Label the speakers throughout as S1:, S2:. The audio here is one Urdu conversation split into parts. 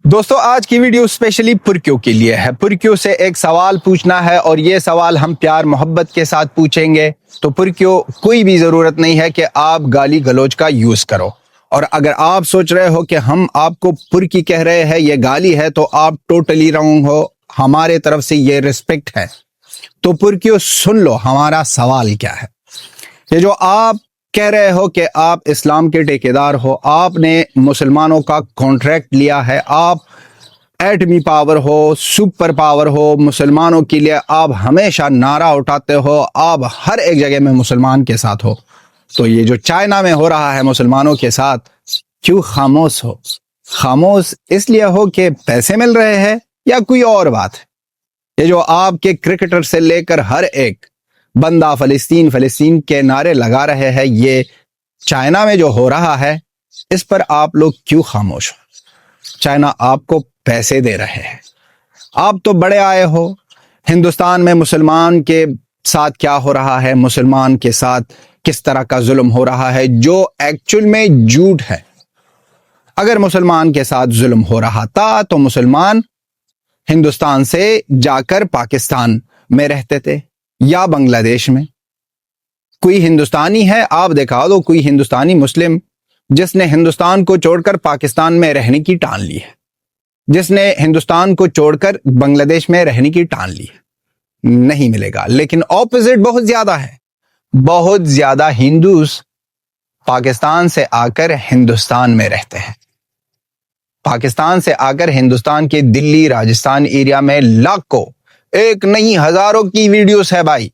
S1: دوستو آج کی ویڈیو اسپیشلی پرکیو کے لیے ہے۔ پرکیو سے ایک سوال پوچھنا ہے اور یہ سوال ہم پیار محبت کے ساتھ پوچھیں گے۔ تو پرکیو کوئی بھی ضرورت نہیں ہے کہ آپ گالی گلوچ کا یوز کرو، اور اگر آپ سوچ رہے ہو کہ ہم آپ کو پرکی کہہ رہے ہیں یہ گالی ہے تو آپ ٹوٹلی رانگ ہو، ہمارے طرف سے یہ ریسپیکٹ ہے۔ تو پرکیو سن لو ہمارا سوال کیا ہے۔ یہ جو آپ کہہ رہے ہو کہ آپ اسلام کے ٹھیکیدار ہو، آپ نے مسلمانوں کا کانٹریکٹ لیا ہے، آپ ایٹمی پاور ہو، سپر پاور ہو، مسلمانوں کے لیے آپ ہمیشہ نعرہ اٹھاتے ہو، آپ ہر ایک جگہ میں مسلمان کے ساتھ ہو، تو یہ جو چائنا میں ہو رہا ہے مسلمانوں کے ساتھ، کیوں خاموش ہو؟ خاموش اس لیے ہو کہ پیسے مل رہے ہیں یا کوئی اور بات ہے؟ یہ جو آپ کے کرکٹر سے لے کر ہر ایک بندہ فلسطین فلسطین کے نعرے لگا رہے ہیں، یہ چائنا میں جو ہو رہا ہے اس پر آپ لوگ کیوں خاموش ہو؟ چائنا آپ کو پیسے دے رہے ہیں، آپ تو بڑے آئے ہو۔ ہندوستان میں مسلمان کے ساتھ کیا ہو رہا ہے، مسلمان کے ساتھ کس طرح کا ظلم ہو رہا ہے، جو ایکچول میں جھوٹ ہے۔ اگر مسلمان کے ساتھ ظلم ہو رہا تھا تو مسلمان ہندوستان سے جا کر پاکستان میں رہتے تھے یا بنگلہ دیش میں۔ کوئی ہندوستانی ہے، آپ دکھا دو کوئی ہندوستانی مسلم جس نے ہندوستان کو چھوڑ کر پاکستان میں رہنے کی ٹان لی ہے، جس نے ہندوستان کو چھوڑ کر بنگلہ دیش میں رہنے کی ٹان لی ہے؟ نہیں ملے گا۔ لیکن اپوزٹ بہت زیادہ ہے، بہت زیادہ ہندوز پاکستان سے آ کر ہندوستان میں رہتے ہیں۔ پاکستان سے آ کر ہندوستان کے دلی راجستھان ایریا میں لاکھوں، ایک نہیں ہزاروں کی ویڈیوز ہے بھائی،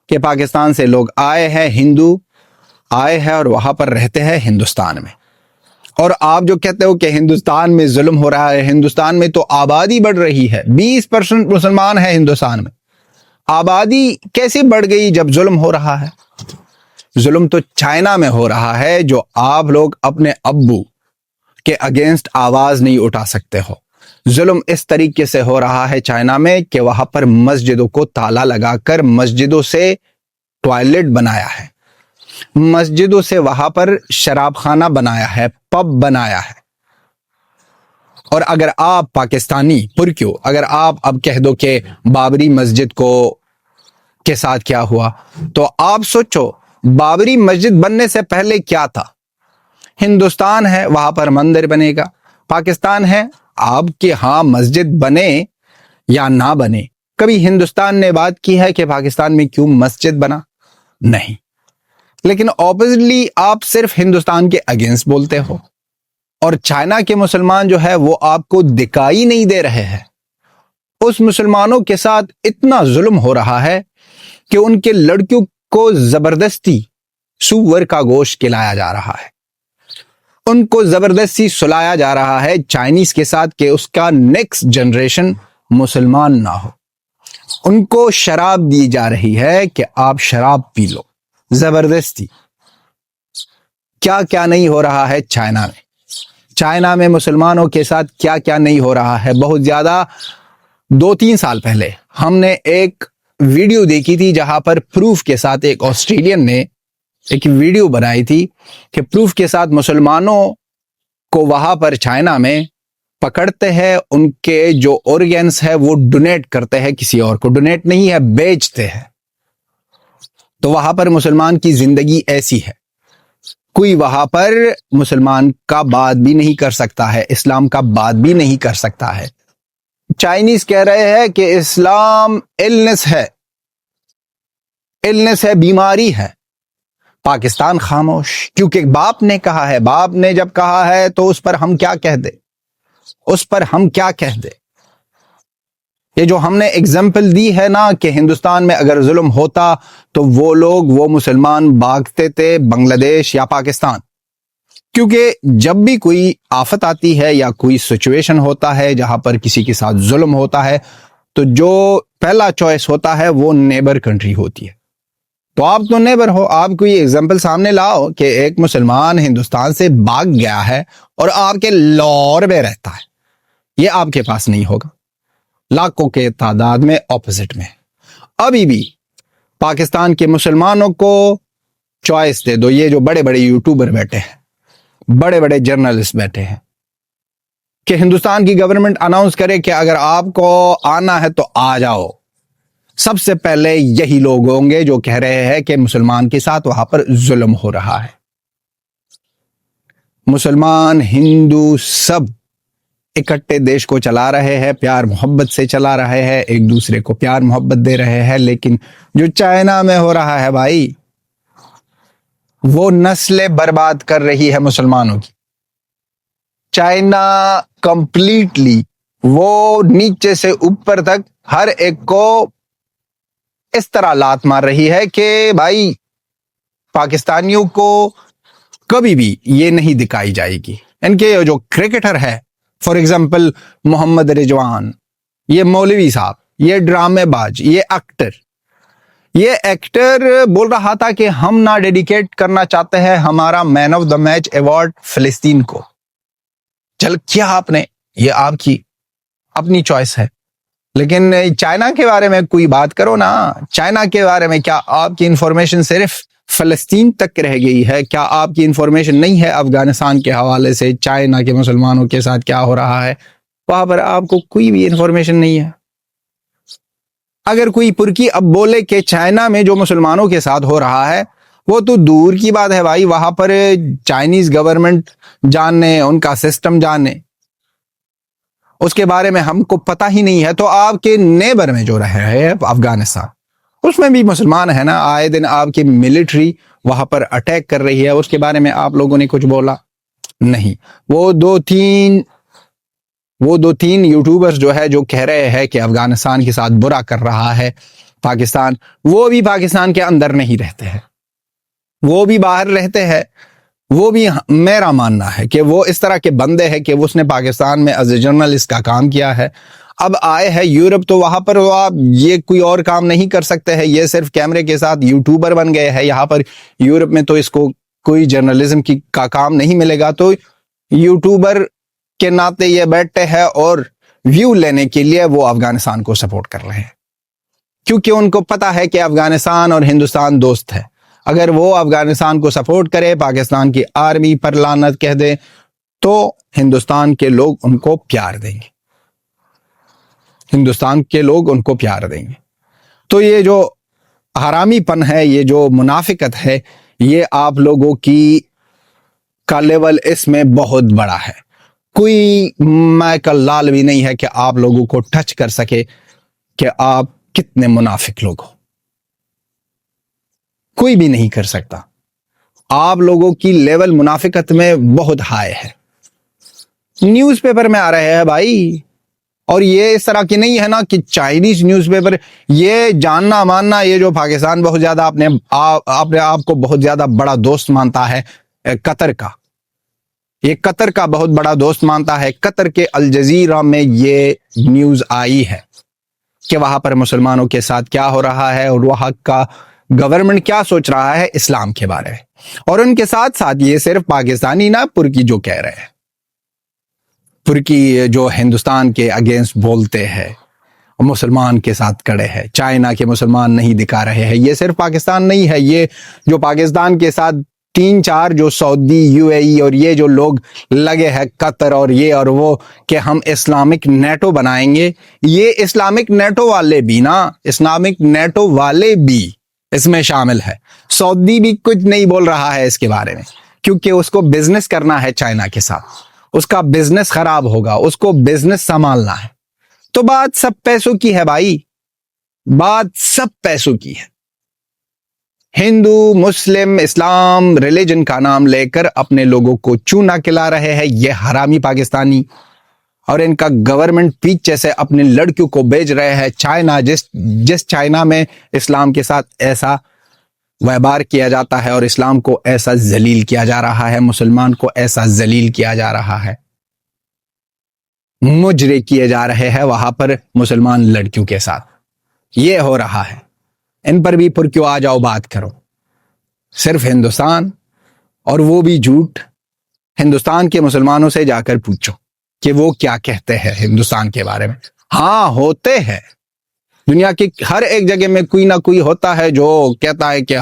S1: کہ پاکستان سے لوگ آئے ہیں، ہندو آئے ہیں اور وہاں پر رہتے ہیں ہندوستان میں۔ اور آپ جو کہتے ہو کہ ہندوستان میں ظلم ہو رہا ہے، ہندوستان میں تو آبادی بڑھ رہی ہے، 20% مسلمان ہیں ہندوستان میں، آبادی کیسے بڑھ گئی جب ظلم ہو رہا ہے؟ ظلم تو چائنا میں ہو رہا ہے، جو آپ لوگ اپنے ابو کے اگینسٹ آواز نہیں اٹھا سکتے ہو۔ ظلم اس طریقے سے ہو رہا ہے چائنا میں کہ وہاں پر مسجدوں کو تالا لگا کر مسجدوں سے ٹوائلٹ بنایا ہے، مسجدوں سے وہاں پر شراب خانہ بنایا ہے، پب بنایا ہے۔ اور اگر آپ پاکستانی پرکیو، اگر آپ اب کہہ دو کہ بابری مسجد کو کے ساتھ کیا ہوا، تو آپ سوچو بابری مسجد بننے سے پہلے کیا تھا؟ ہندوستان ہے، وہاں پر مندر بنے گا۔ پاکستان ہے، آپ کے ہاں مسجد بنے یا نہ بنے، کبھی ہندوستان نے بات کی ہے کہ پاکستان میں کیوں مسجد بنا؟ نہیں۔ لیکن اپوزٹلی آپ صرف ہندوستان کے اگینسٹ بولتے ہو، اور چائنا کے مسلمان جو ہے وہ آپ کو دکھائی نہیں دے رہے ہیں۔ اس مسلمانوں کے ساتھ اتنا ظلم ہو رہا ہے کہ ان کے لڑکیوں کو زبردستی سور کا گوشت کھلایا جا رہا ہے، ان کو زبردستی سلایا جا رہا ہے چائنیز کے ساتھ کہ اس کا نیکسٹ جنریشن مسلمان نہ ہو۔ ان کو شراب دی جا رہی ہے کہ آپ شراب پی لو زبردستی۔ کیا کیا نہیں ہو رہا ہے چائنا میں، چائنا میں مسلمانوں کے ساتھ کیا کیا نہیں ہو رہا ہے بہت زیادہ۔ 2-3 سال پہلے ہم نے ایک ویڈیو دیکھی تھی جہاں پر پروف کے ساتھ ایک آسٹریلین نے ایک ویڈیو بنائی تھی کہ پروف کے ساتھ مسلمانوں کو وہاں پر چائنا میں پکڑتے ہیں، ان کے جو آرگنز ہے وہ ڈونیٹ کرتے ہیں کسی اور کو، ڈونیٹ نہیں ہے بیچتے ہیں۔ تو وہاں پر مسلمان کی زندگی ایسی ہے، کوئی وہاں پر مسلمان کا بات بھی نہیں کر سکتا ہے، اسلام کا بات بھی نہیں کر سکتا ہے۔ چائنیز کہہ رہے ہیں کہ اسلام النس ہے، بیماری ہے۔ پاکستان خاموش، کیونکہ باپ نے کہا ہے، باپ نے جب کہا ہے تو اس پر ہم کیا کہہ دیں، اس پر ہم کیا کہہ دیں؟ یہ جو ہم نے اگزامپل دی ہے نا کہ ہندوستان میں اگر ظلم ہوتا تو وہ لوگ، وہ مسلمان بھاگتے تھے بنگلہ دیش یا پاکستان، کیونکہ جب بھی کوئی آفت آتی ہے یا کوئی سچویشن ہوتا ہے جہاں پر کسی کے ساتھ ظلم ہوتا ہے تو جو پہلا چوائس ہوتا ہے وہ نیبر کنٹری ہوتی ہے۔ تو آپ تو نیبر ہو، آپ کو یہ ایگزامپل سامنے لاؤ کہ ایک مسلمان ہندوستان سے بھاگ گیا ہے اور آپ کے لاہور میں رہتا ہے، یہ آپ کے پاس نہیں ہوگا۔ لاکھوں کے تعداد میں اپوزٹ میں ابھی بھی پاکستان کے مسلمانوں کو چوائس دے دو۔ یہ جو بڑے بڑے یوٹیوبر بیٹھے ہیں، بڑے بڑے جرنلسٹ بیٹھے ہیں، کہ ہندوستان کی گورنمنٹ اناؤنس کرے کہ اگر آپ کو آنا ہے تو آ جاؤ، سب سے پہلے یہی لوگ ہوں گے جو کہہ رہے ہیں کہ مسلمان کے ساتھ وہاں پر ظلم ہو رہا ہے۔ مسلمان، ہندو سب اکٹھے دیش کو چلا رہے ہیں، پیار محبت سے چلا رہے ہیں، ایک دوسرے کو پیار محبت دے رہے ہیں، لیکن جو چائنا میں ہو رہا ہے بھائی، وہ نسلیں برباد کر رہی ہے مسلمانوں کی۔ چائنا کمپلیٹلی وہ نیچے سے اوپر تک ہر ایک کو اس طرح لات مار رہی ہے کہ بھائی پاکستانیوں کو کبھی بھی یہ نہیں دکھائی جائے گی۔ ان کے جو کرکٹر ہے، فار ایگزامپل محمد رضوان، یہ مولوی صاحب، یہ ڈرامے باز، یہ ایکٹر بول رہا تھا کہ ہم نہ ڈیڈیکیٹ کرنا چاہتے ہیں ہمارا مین آف دا میچ ایوارڈ فلسطین کو۔ چل کیا آپ نے، یہ آپ کی اپنی چوائس ہے، لیکن چائنا کے بارے میں کوئی بات کرو نا۔ چائنا کے بارے میں کیا آپ کی انفارمیشن صرف فلسطین تک رہ گئی ہے؟ کیا آپ کی انفارمیشن نہیں ہے افغانستان کے حوالے سے چائنا کے مسلمانوں کے ساتھ کیا ہو رہا ہے؟ وہاں پر آپ کو کوئی بھی انفارمیشن نہیں ہے۔ اگر کوئی پرکی اب بولے کہ چائنا میں جو مسلمانوں کے ساتھ ہو رہا ہے وہ تو دور کی بات ہے بھائی، وہاں پر چائنیز گورنمنٹ جاننے، ان کا سسٹم جاننے، اس کے بارے میں ہم کو پتہ ہی نہیں ہے۔ تو آپ کے نیبر میں جو رہ رہے ہیں افغانستان، اس میں بھی مسلمان ہے نا، آئے دن آپ کی ملٹری وہاں پر اٹیک کر رہی ہے، اس کے بارے میں آپ لوگوں نے کچھ بولا نہیں۔ وہ دو تین یوٹیوبرز جو ہے جو کہہ رہے ہیں کہ افغانستان کے ساتھ برا کر رہا ہے پاکستان، وہ بھی پاکستان کے اندر نہیں رہتے ہیں، وہ بھی باہر رہتے ہیں۔ وہ بھی میرا ماننا ہے کہ وہ اس طرح کے بندے ہیں کہ اس نے پاکستان میں ایز اے جرنلسٹ کا کام کیا ہے، اب آئے ہیں یورپ تو وہاں پر وہ آپ یہ کوئی اور کام نہیں کر سکتے ہیں، یہ صرف کیمرے کے ساتھ یوٹیوبر بن گئے ہیں یہاں پر یورپ میں، تو اس کو کوئی جرنلزم کا کام نہیں ملے گا، تو یوٹیوبر کے ناطے یہ بیٹھتے ہیں اور ویو لینے کے لیے وہ افغانستان کو سپورٹ کر رہے ہیں، کیونکہ ان کو پتا ہے کہ افغانستان اور ہندوستان دوست ہے۔ اگر وہ افغانستان کو سپورٹ کرے، پاکستان کی آرمی پر لعنت کہہ دے، تو ہندوستان کے لوگ ان کو پیار دیں گے، ہندوستان کے لوگ ان کو پیار دیں گے۔ تو یہ جو حرامی پن ہے، یہ جو منافقت ہے، یہ آپ لوگوں کا لیول اس میں بہت بڑا ہے۔ کوئی مائیکل لال بھی نہیں ہے کہ آپ لوگوں کو ٹچ کر سکے کہ آپ کتنے منافق لوگ ہو، کوئی بھی نہیں کر سکتا۔ آپ لوگوں کی لیول منافقت میں بہت ہائی ہے، نیوز پیپر میں آ رہے ہیں بھائی، اور یہ اس طرح کی نہیں ہے نا کہ چائنیز نیوز پیپر، یہ جاننا ماننا، یہ جو پاکستان بہت زیادہ اپنے آپ کو بہت زیادہ بڑا دوست مانتا ہے قطر کا، یہ قطر کا بہت بڑا دوست مانتا ہے۔ قطر کے الجزیرہ میں یہ نیوز آئی ہے کہ وہاں پر مسلمانوں کے ساتھ کیا ہو رہا ہے اور وہاں کا گورنمنٹ کیا سوچ رہا ہے اسلام کے بارے میں، اور ان کے ساتھ ساتھ یہ صرف پاکستانی نہ پرکی جو کہہ رہے ہیں، پرکی جو ہندوستان کے اگینسٹ بولتے ہیں، مسلمان کے ساتھ کڑے ہیں، چائنا کے مسلمان نہیں دکھا رہے ہیں، یہ صرف پاکستان نہیں ہے، یہ جو پاکستان کے ساتھ 3-4 جو سعودی، یو اے ای اور یہ جو لوگ لگے ہیں، قطر اور یہ اور وہ، کہ ہم اسلامک نیٹو بنائیں گے، یہ اسلامک نیٹو والے بھی اس میں شامل ہے۔ سعودی بھی کچھ نہیں بول رہا ہے اس کے بارے میں، کیونکہ اس کو بزنس کرنا ہے چائنا کے ساتھ، اس کا بزنس خراب ہوگا، اس کو بزنس سنبھالنا ہے۔ تو بات سب پیسوں کی ہے بھائی، بات سب پیسوں کی ہے۔ ہندو، مسلم، اسلام، ریلیجن کا نام لے کر اپنے لوگوں کو چونا کھلا رہے ہیں یہ حرامی پاکستانی، اور ان کا گورنمنٹ پیچھے سے اپنے لڑکیوں کو بھیج رہے ہیں چائنا، جس چائنا میں اسلام کے ساتھ ایسا ویبار کیا جاتا ہے اور اسلام کو ایسا ذلیل کیا جا رہا ہے، مسلمان کو ایسا ذلیل کیا جا رہا ہے، مجرے کیے جا رہے ہیں وہاں پر مسلمان لڑکیوں کے ساتھ، یہ ہو رہا ہے۔ ان پر بھی پر کیوں آ جاؤ، بات کرو۔ صرف ہندوستان، اور وہ بھی جھوٹ، ہندوستان کے مسلمانوں سے جا کر پوچھو کہ وہ کیا کہتے ہیں ہندوستان کے بارے میں۔ ہاں ہوتے ہیں، دنیا کی ہر ایک جگہ میں کوئی نہ کوئی ہوتا ہے جو کہتا ہے کہ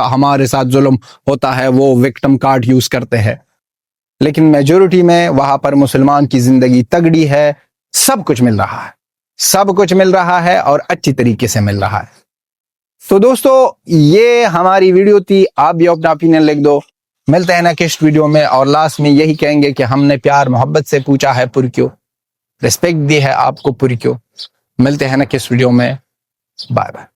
S1: ہمارے ساتھ ظلم ہوتا ہے، وہ وکٹم کارڈ یوز کرتے ہیں۔ لیکن میجورٹی میں وہاں پر مسلمان کی زندگی تگڑی ہے، سب کچھ مل رہا ہے، سب کچھ مل رہا ہے اور اچھی طریقے سے مل رہا ہے۔ تو دوستو یہ ہماری ویڈیو تھی، آپ بھی اپنا اوپینین لکھ دو۔ ملتے ہیں نیکسٹ ویڈیو میں، اور لاسٹ میں یہی کہیں گے کہ ہم نے پیار محبت سے پوچھا ہے پر کیوں، ریسپیکٹ دی ہے آپ کو پر کیوں۔ ملتے ہیں نیکسٹ ویڈیو میں، بائے بائے۔